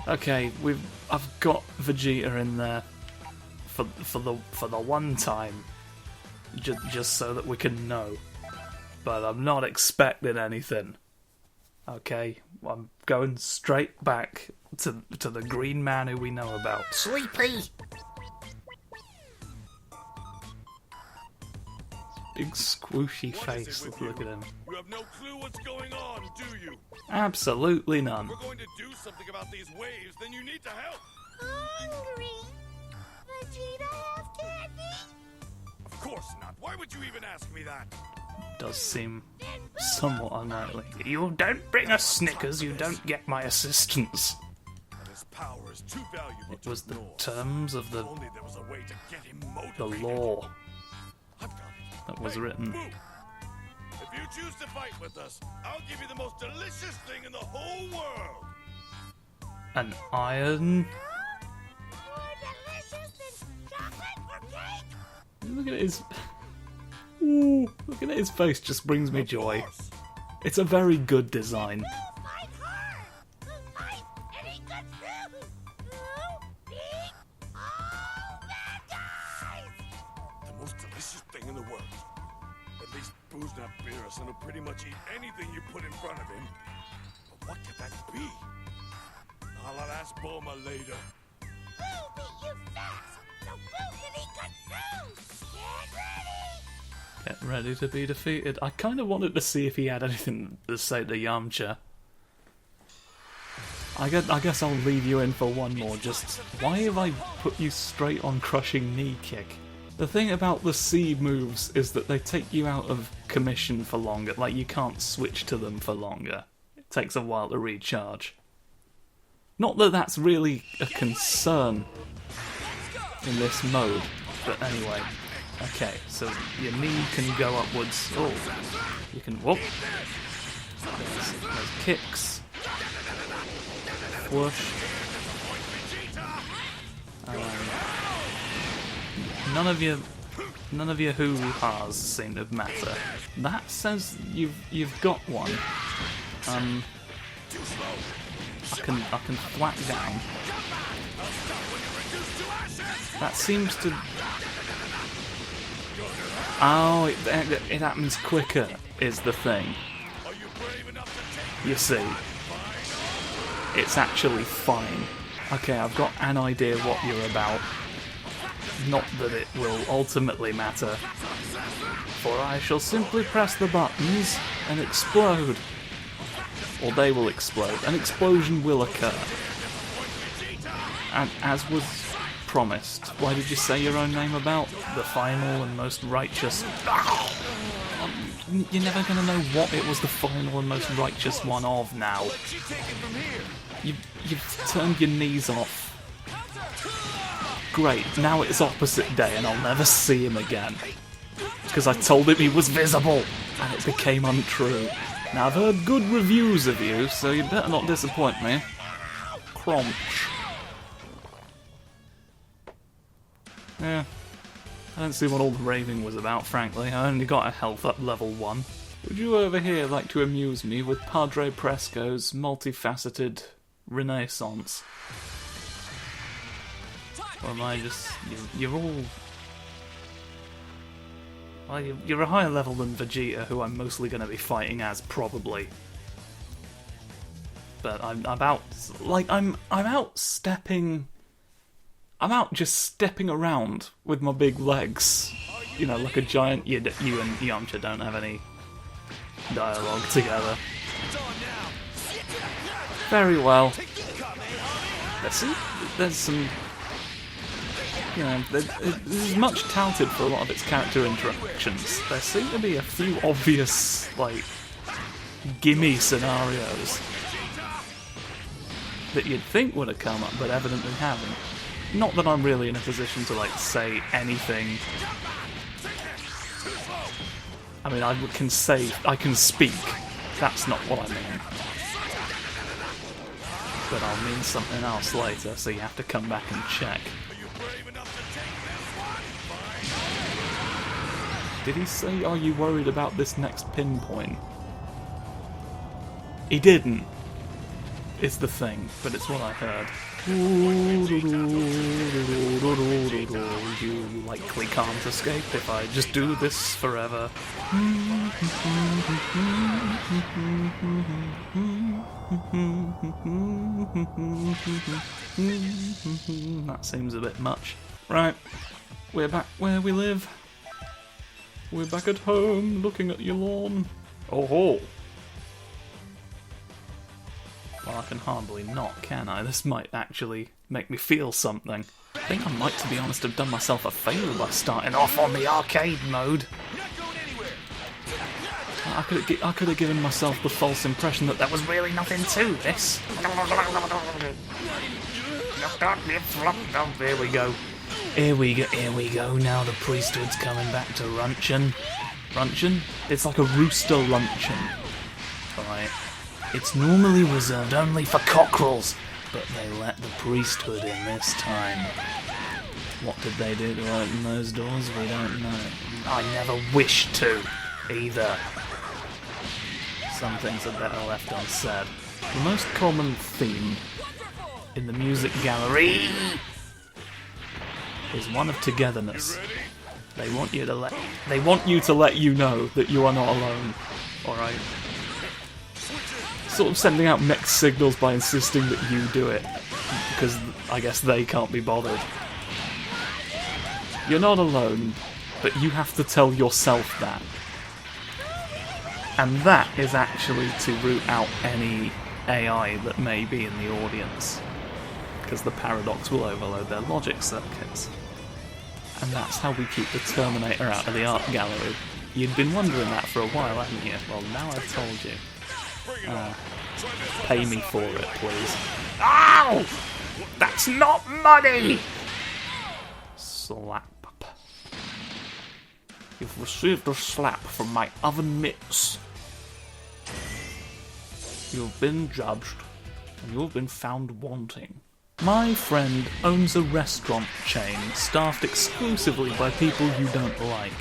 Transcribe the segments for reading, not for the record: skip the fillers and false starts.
Okay, I've got Vegeta in there for the one time, just so that we can know. But I'm not expecting anything. Okay, I'm going straight back to the green man who we know about. Sleepy! Big squooshy face. Look at him. You have no clue what's going on, do you? Absolutely none. We're going to do something about these waves, then you need to help. Hungry? Vegeta have candy? Of course not. Why would you even ask me that? Does seem somewhat unlikely. You don't bring us Snickers, you don't get my assistance. His power is too valuable. It was to the ignore. terms of If only there was a way to get him the motivated. law I've got it. that was Hey, written. Boo! If you choose to fight with us, I'll give you the most delicious thing in the whole world. An iron. More delicious than chocolate or cake? Look at his. Ooh, looking at his face just brings me joy. Of course. It's a very good design. We'll fight hard! We'll fight any good food! We'll beat all bad guys! The most delicious thing in the world. At least Boo's not fearless and will pretty much eat anything you put in front of him. But what could that be? I'll ask Bulma later. We'll beat you fast, so Boo can eat good food! Get ready! Get ready to be defeated. I kind of wanted to see if he had anything to say to Yamcha. I guess I'll leave you in for one more. Just why have I put you straight on crushing knee kick? The thing about the C moves is that they take you out of commission for longer. Like, you can't switch to them for longer. It takes a while to recharge. Not that that's really a concern in this mode, but anyway. Okay, so your knee can go upwards. Oh, you can whoop. There's kicks. Whoosh. None of your hoo-ha's seem to matter. That says you've got one. I can thwack down. That seems to. Oh, it happens quicker, is the thing. You see, it's actually fine. Okay, I've got an idea what you're about. Not that it will ultimately matter. For I shall simply press the buttons and explode. Or they will explode. An explosion will occur. And as was promised, why did you say your own name about? The final and most righteous... You're never going to know what it was the final and most righteous one of now. You've turned your knees off. Great, now it's opposite day and I'll never see him again. Because I told him he was visible, and it became untrue. Now I've heard good reviews of you, so you better not disappoint me. Crunch. Yeah, I don't see what all the raving was about, frankly. I only got a health up level 1. Would you over here like to amuse me with Padre Presco's multifaceted renaissance? Or am I just... You're all... Well, you're a higher level than Vegeta, who I'm mostly going to be fighting as, probably. But I'm out... Like, I'm outstepping... I'm out just stepping around with my big legs. You know, like a giant... You and Yamcha don't have any dialogue together. Very well. There's some... You know, this is much touted for a lot of its character interactions. There seem to be a few obvious, like, gimme scenarios that you'd think would have come up, but evidently haven't. Not that I'm really in a position to, like, say anything. I mean, I can speak. That's not what I mean. But I'll mean something else later, so you have to come back and check. Did he say, are you worried about this next pinpoint? He didn't. is the thing, but it's what I heard. You likely can't escape if I just do this forever. That seems a bit much. Right, we're back where we live. We're back at home, looking at your lawn. Oh ho! Well, I can hardly not, can I? This might actually make me feel something. I think I might, to be honest, have done myself a favour by starting off on the arcade mode. I could have given myself the false impression that there was really nothing to this. Here we go. Here we go. Now the priesthood's coming back to Runcheon. Runcheon? It's like a rooster luncheon. Right. It's normally reserved only for cockerels, but they let the priesthood in this time. What did they do to open those doors? We don't know. I never wished to, either. Some things are better left unsaid. The most common theme in the music gallery is one of togetherness. They want you to let you know that you are not alone. Alright? Sort of sending out mixed signals by insisting that you do it, because I guess they can't be bothered. You're not alone, but you have to tell yourself that. And that is actually to root out any AI that may be in the audience, because the paradox will overload their logic circuits. And that's how we keep the Terminator out of the art gallery. You'd been wondering that for a while, hadn't you? Well, now I've told you. Pay me for it, please. Ow! That's not money! Slap. You've received a slap from my oven mitts. You've been judged, and you've been found wanting. My friend owns a restaurant chain staffed exclusively by people you don't like.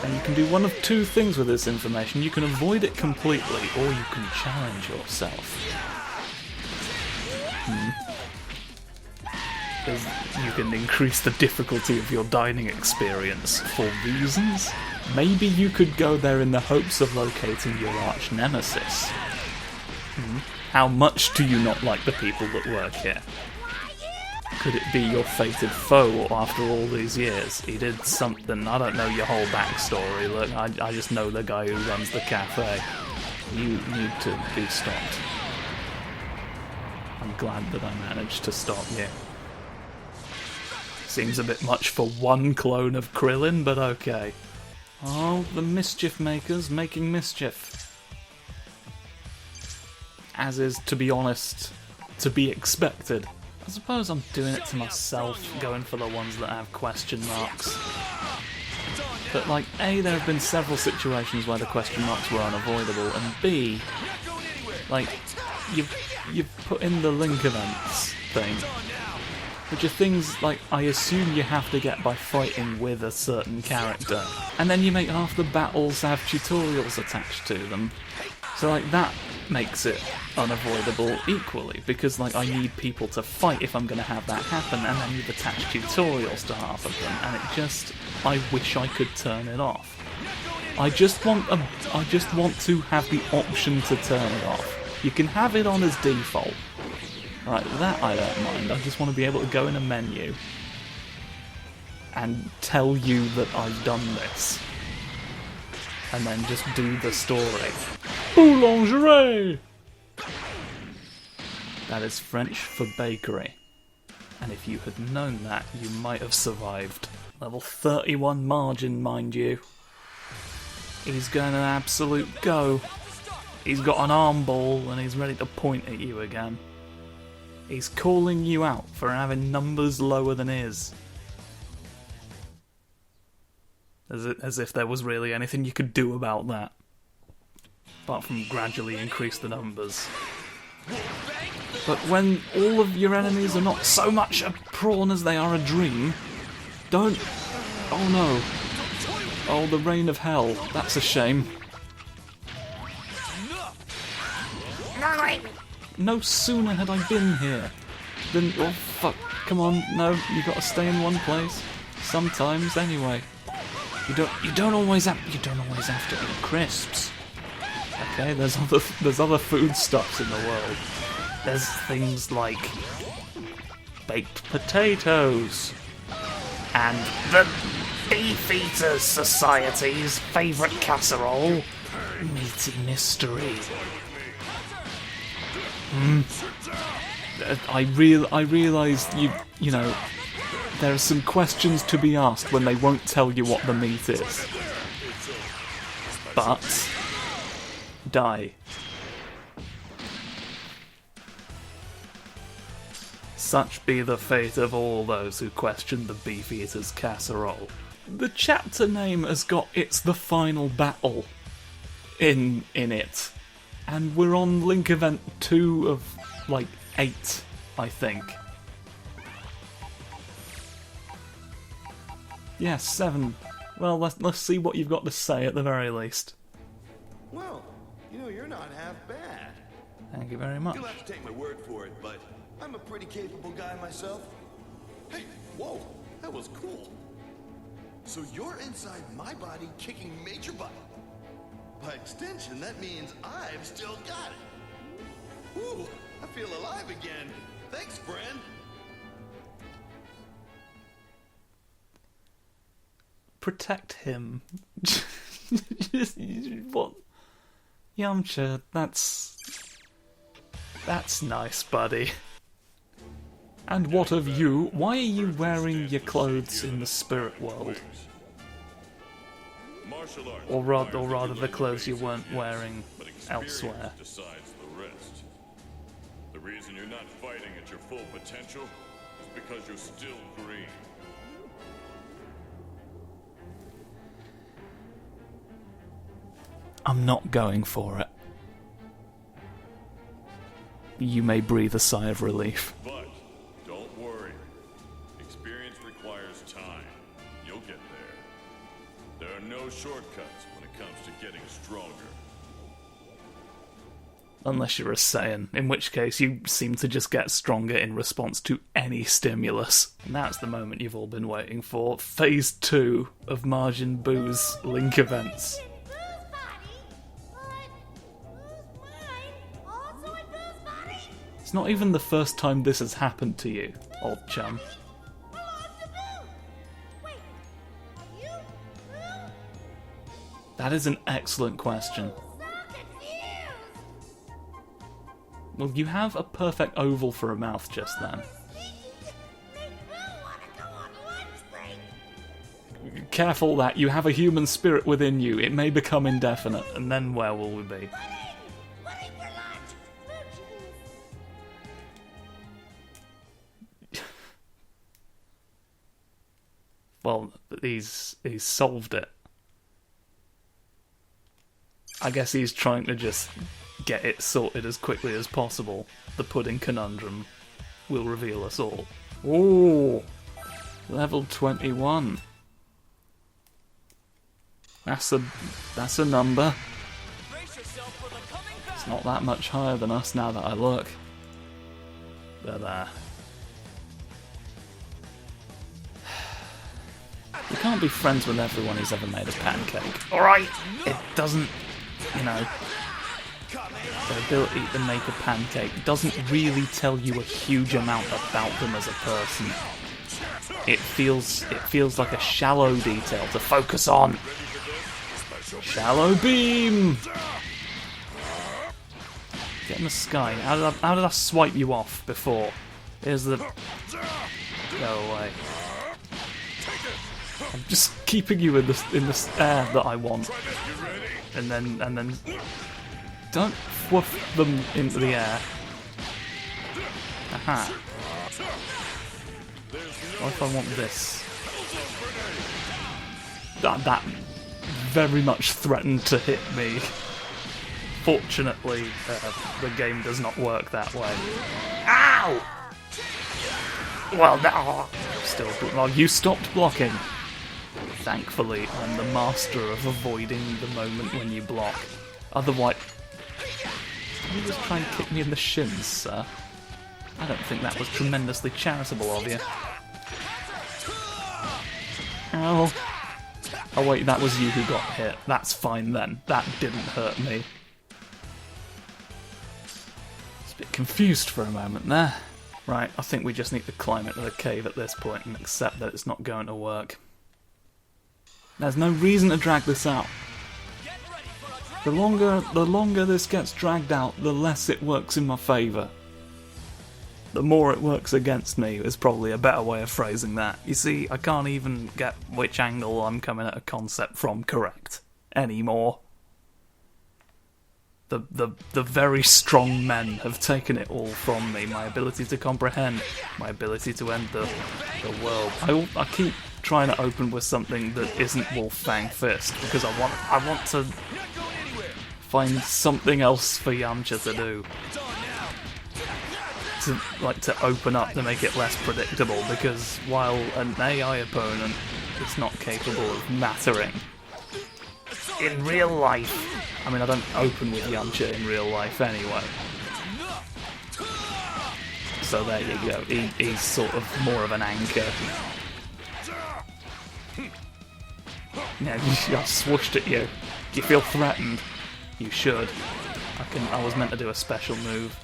And you can do one of two things with this information. You can avoid it completely, or you can challenge yourself. Because you can increase the difficulty of your dining experience for reasons. Maybe you could go there in the hopes of locating your arch nemesis. How much do you not like the people that work here? Could it be your fated foe after all these years? He did something, I don't know your whole backstory, look, I just know the guy who runs the cafe. You need to be stopped. I'm glad that I managed to stop you. Seems a bit much for one clone of Krillin, but okay. Oh, the mischief makers making mischief. As is, to be honest, to be expected. I suppose I'm doing it to myself, going for the ones that have question marks. But like, A, there have been several situations where the question marks were unavoidable, and B, like, you've put in the link events thing, which are things like I assume you have to get by fighting with a certain character, and then you make half the battles have tutorials attached to them. So like that makes it unavoidable equally, because like I need people to fight if I'm going to have that happen, and then you've attached tutorials to half of them, and it just, I wish I could turn it off. I just want to have the option to turn it off. You can have it on as default. Right, that I don't mind. I just want to be able to go in a menu and tell you that I've done this. And then just do the story. Boulangerie! That is French for bakery. And if you had known that, you might have survived. Level 31 margin, mind you. He's going to absolute go. He's got an arm ball and he's ready to point at you again. He's calling you out for having numbers lower than his. As if there was really anything you could do about that. Apart from gradually increase the numbers. But when all of your enemies are not so much a prawn as they are a dream, don't... Oh no. Oh, the reign of hell. That's a shame. no sooner had I been here than... Oh, fuck. Come on, no, you gotta stay in one place. Sometimes, anyway. You don't always have to eat crisps. Okay, there's other foodstuffs in the world. There's things like baked potatoes and the Beefeaters Society's favourite casserole, meaty mystery. I realise you know there are some questions to be asked when they won't tell you what the meat is. But die. Such be the fate of all those who question the Beefeaters Casserole. The chapter name has got "It's the Final Battle" in it. And we're on Link Event 2 of, like, 8, I think. Yeah, 7. Well, let's see what you've got to say at the very least. Well, you're not half bad. Thank you very much. You'll have to take my word for it, but I'm a pretty capable guy myself. Hey, whoa, that was cool. So you're inside my body kicking major butt. By extension, that means I've still got it. Ooh, I feel alive again. Thanks, friend. Protect him. What? Yamcha, that's nice, buddy. And what of you? Why are you wearing your clothes in the spirit world? Or rather the clothes you weren't wearing elsewhere. Decides the rest. The reason you're not fighting at your full potential is because you're still green. I'm not going for it. You may breathe a sigh of relief. But don't worry. Experience requires time. You'll get there. There are no shortcuts when it comes to getting stronger. Unless you're a Saiyan, in which case you seem to just get stronger in response to any stimulus. And that's the moment you've all been waiting for. Phase 2 of Majin Buu's Link events. It's not even the first time this has happened to you, old chum. That is an excellent question. Well, you have a perfect oval for a mouth just then. Careful that you have a human spirit within you. It may become indefinite, and then where will we be? Well, he's solved it. I guess he's trying to just get it sorted as quickly as possible. The pudding conundrum will reveal us all. Ooh, level 21. That's a number. It's not that much higher than us now that I look. But you can't be friends with everyone who's ever made a pancake. Alright? It doesn't, their ability to make a pancake doesn't really tell you a huge amount about them as a person. It feels like a shallow detail to focus on. Shallow beam! Get in the sky. How did I swipe you off before? Here's the... Go away. I'm just keeping you in this air that I want. And then don't woof them into the air. Aha. What if I want this? That very much threatened to hit me. Fortunately, the game does not work that way. Ow! Well, no. Still, well, you stopped blocking. Thankfully, I'm the master of avoiding the moment when you block. Otherwise, you just try and kick me in the shins, sir? I don't think that was tremendously charitable of you. Ow. Oh wait, that was you who got hit. That's fine then. That didn't hurt me. Just a bit confused for a moment there. Right, I think we just need to climb into the cave at this point and accept that it's not going to work. There's no reason to drag this out. The longer this gets dragged out, the less it works in my favour. The more it works against me is probably a better way of phrasing that. You see, I can't even get which angle I'm coming at a concept from correct anymore. The very strong men have taken it all from me. My ability to comprehend, my ability to end the world. I keep trying to open with something that isn't Wolfang Fist because I want to find something else for Yamcha to do. To open up to make it less predictable, because while an AI opponent is not capable of mattering in real life, I mean, I don't open with Yamcha in real life anyway. So there you go, he's sort of more of an anchor. Yeah, I've swooshed at you. Do you feel threatened? You should. I was meant to do a special move.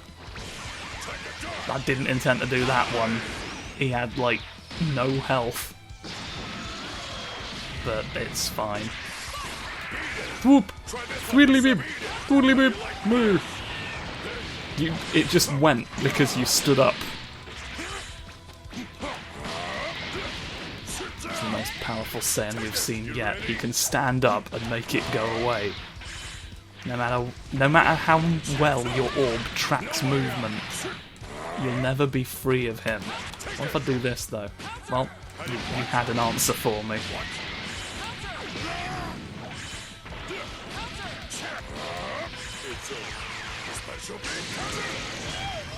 I didn't intend to do that one. He had, like, no health. But it's fine. Whoop! Tweedly bib! Tweedly bib! Move! It just went because you stood up. It's the most powerful Saiyan we've seen yet. He can stand up and make it go away. No matter how well your orb tracks movement, you'll never be free of him. What if I do this, though? Well, you had an answer for me.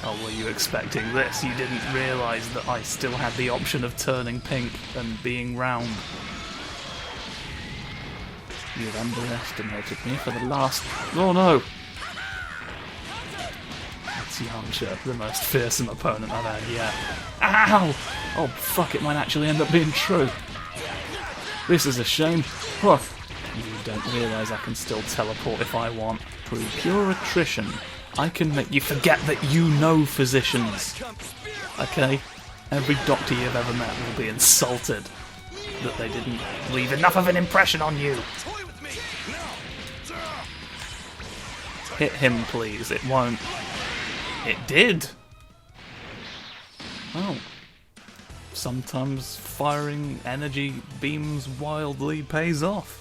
Oh, were you expecting this? You didn't realise that I still had the option of turning pink and being round. You've underestimated me for the last... Oh no! That's Yamcha, the most fearsome opponent I've had yet. Ow! Oh fuck, it might actually end up being true. This is a shame. Huh. You don't realise I can still teleport if I want. Through pure attrition, I can make you forget that you know physicians. Okay? Every doctor you've ever met will be insulted that they didn't leave enough of an impression on you. Hit him, please. It won't. It did. Well, sometimes firing energy beams wildly pays off.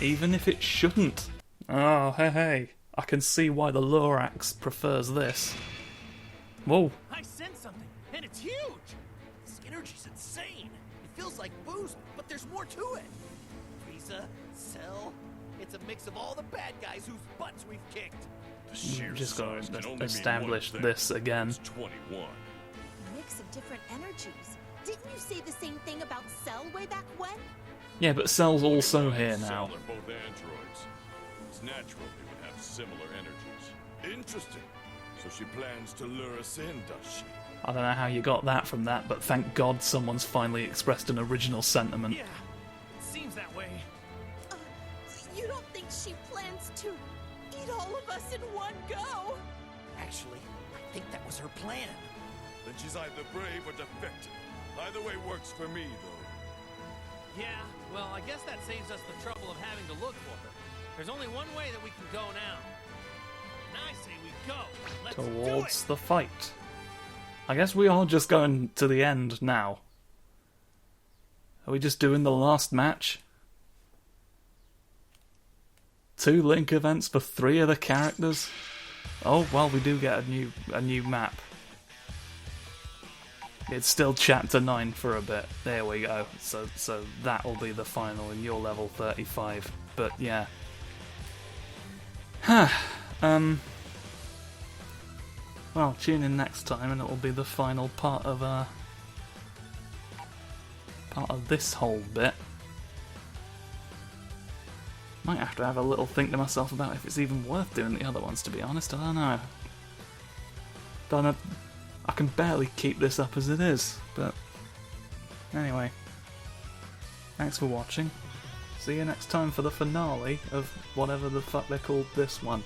Even if it shouldn't. Oh, hey. I can see why the Lorax prefers this. Whoa. I sense something, and it's huge! This energy's insane. It feels like boost, but there's more to it. Frieza, Cell, it's a mix of all the bad guys whose butts we've kicked. I'm just going to establish this again. 21. A mix of different energies. Didn't you say the same thing about Cell way back when? Yeah, but Cell's also here now. Cell are both androids. It's natural they would have similar energies. Interesting. So she plans to lure us in, does she? I don't know how you got that from that, but thank God someone's finally expressed an original sentiment. Yeah, it seems that way. You don't think she plans to eat all of us in one go? Actually, I think that was her plan. Then she's either brave or defective. Either way works for me, though. Yeah, well, I guess that saves us the trouble of having to look for her. There's only one way that we can go now. And I say we go. Let's Towards do it. the fight. I guess we are just going to the end now. Are we just doing the last match? 2 link events for 3 of the characters? Oh, well, we do get a new map. It's still chapter 9 for a bit. There we go. So that will be the final, and you're level 35. But yeah. Well, tune in next time, and it will be the final part of this whole bit. Might have to have a little think to myself about if it's even worth doing the other ones, to be honest. I don't know. I can barely keep this up as it is, but anyway. Thanks for watching. See you next time for the finale of whatever the fuck they called this one.